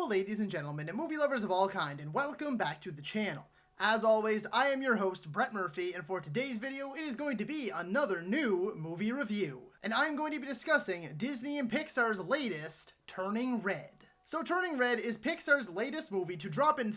Hello ladies and gentlemen and movie lovers of all kind, and welcome back to the channel. As always, I am your host Brett Murphy, and for today's video it is going to be another new movie review. And I'm going to be discussing Disney and Pixar's latest, Turning Red. So Turning Red is Pixar's latest movie to drop in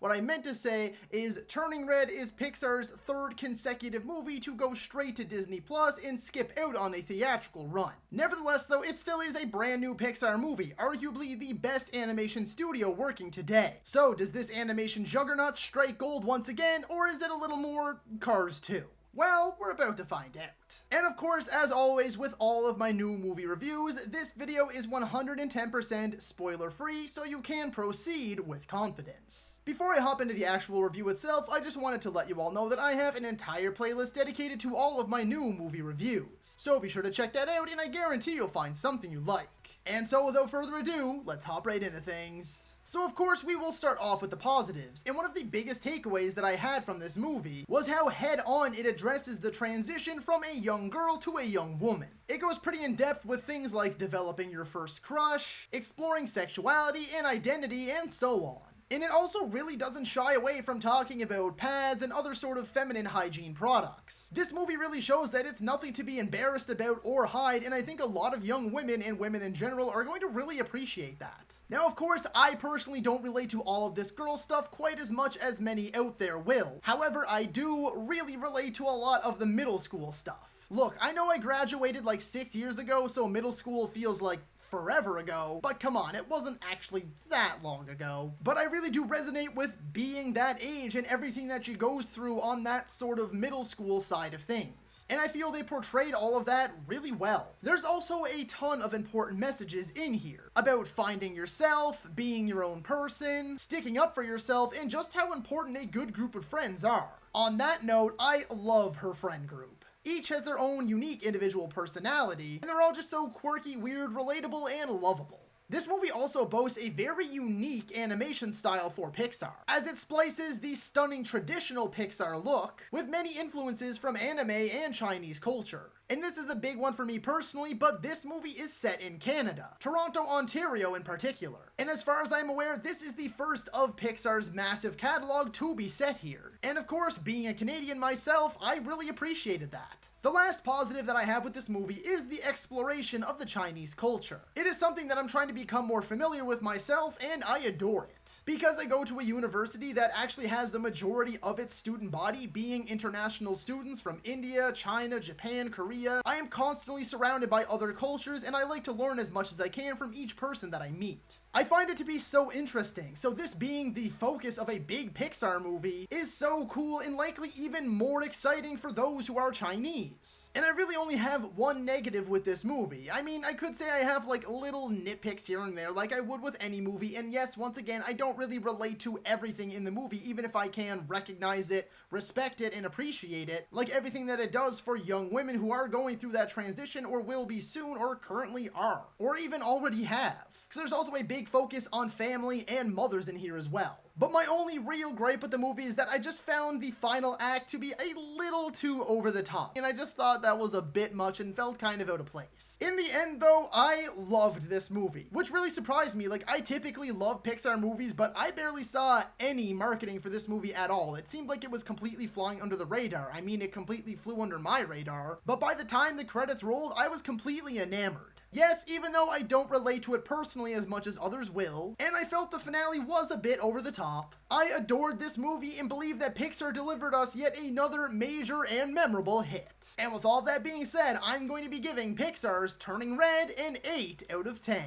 what I meant to say is Turning Red is Pixar's third consecutive movie to go straight to Disney Plus and skip out on a theatrical run. Nevertheless though, it still is a brand new Pixar movie, arguably the best animation studio working today. So does this animation juggernaut strike gold once again, or is it a little more Cars 2? Well, we're about to find out. And of course, as always with all of my new movie reviews, this video is 110% spoiler free, so you can proceed with confidence. Before I hop into the actual review itself, I just wanted to let you all know that I have an entire playlist dedicated to all of my new movie reviews. So be sure to check that out, and I guarantee you'll find something you like. And so without further ado, let's hop right into things. So of course we will start off with the positives, and one of the biggest takeaways that I had from this movie was how head-on it addresses the transition from a young girl to a young woman. It goes pretty in depth with things like developing your first crush, exploring sexuality and identity, and so on. And it also really doesn't shy away from talking about pads and other sort of feminine hygiene products. This movie really shows that it's nothing to be embarrassed about or hide, and I think a lot of young women and women in general are going to really appreciate that. Now of course, I personally don't relate to all of this girl stuff quite as much as many out there will. However, I do really relate to a lot of the middle school stuff. Look, I know I graduated like 6 years ago, so middle school feels like forever ago, but come on, it wasn't actually that long ago. But I really do resonate with being that age and everything that she goes through on that sort of middle school side of things. And I feel they portrayed all of that really well. There's also a ton of important messages in here about finding yourself, being your own person, sticking up for yourself, and just how important a good group of friends are. On that note, I love her friend group. Each has their own unique individual personality, and they're all just so quirky, weird, relatable, and lovable. This movie also boasts a very unique animation style for Pixar, as it splices the stunning traditional Pixar look with many influences from anime and Chinese culture. And this is a big one for me personally, but this movie is set in Canada, Toronto, Ontario in particular. And as far as I'm aware, this is the first of Pixar's massive catalog to be set here. And of course, being a Canadian myself, I really appreciated that. The last positive that I have with this movie is the exploration of the Chinese culture. It is something that I'm trying to become more familiar with myself, and I adore it. Because I go to a university that actually has the majority of its student body being international students from India, China, Japan, Korea, I am constantly surrounded by other cultures, and I like to learn as much as I can from each person that I meet. I find it to be so interesting, so this being the focus of a big Pixar movie is so cool and likely even more exciting for those who are Chinese. And I really only have one negative with this movie. I mean, I could say I have like little nitpicks here and there like I would with any movie, and yes, once again, I don't really relate to everything in the movie, even if I can recognize it, respect it, and appreciate it, like everything that it does for young women who are going through that transition or will be soon or currently are, or even already have. So there's also a big focus on family and mothers in here as well. But my only real gripe with the movie is that I just found the final act to be a little too over the top, and I just thought that was a bit much and felt kind of out of place. In the end though, I loved this movie, which really surprised me. Like, I typically love Pixar movies, but I barely saw any marketing for this movie at all. It seemed like it was completely flying under the radar. I mean, it completely flew under my radar, but by the time the credits rolled, I was completely enamored. Yes, even though I don't relate to it personally as much as others will, and I felt the finale was a bit over the top, I adored this movie and believe that Pixar delivered us yet another major and memorable hit. And with all that being said, I'm going to be giving Pixar's Turning Red an 8 out of 10.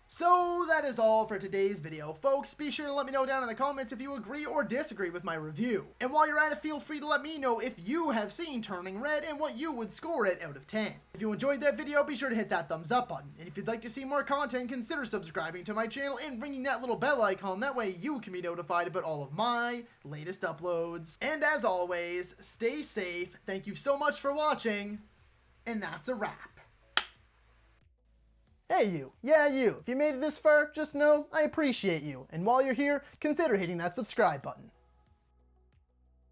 So that is all for today's video, folks. Be sure to let me know down in the comments if you agree or disagree with my review. And while you're at it, feel free to let me know if you have seen Turning Red and what you would score it out of 10. If you enjoyed that video, be sure to hit that thumbs up button. And if you'd like to see more content, consider subscribing to my channel and ringing that little bell icon. That way you can be notified about all of my latest uploads. And as always, stay safe. Thank you so much for watching. And that's a wrap. Hey you, yeah you, if you made it this far, just know I appreciate you, and while you're here, consider hitting that subscribe button.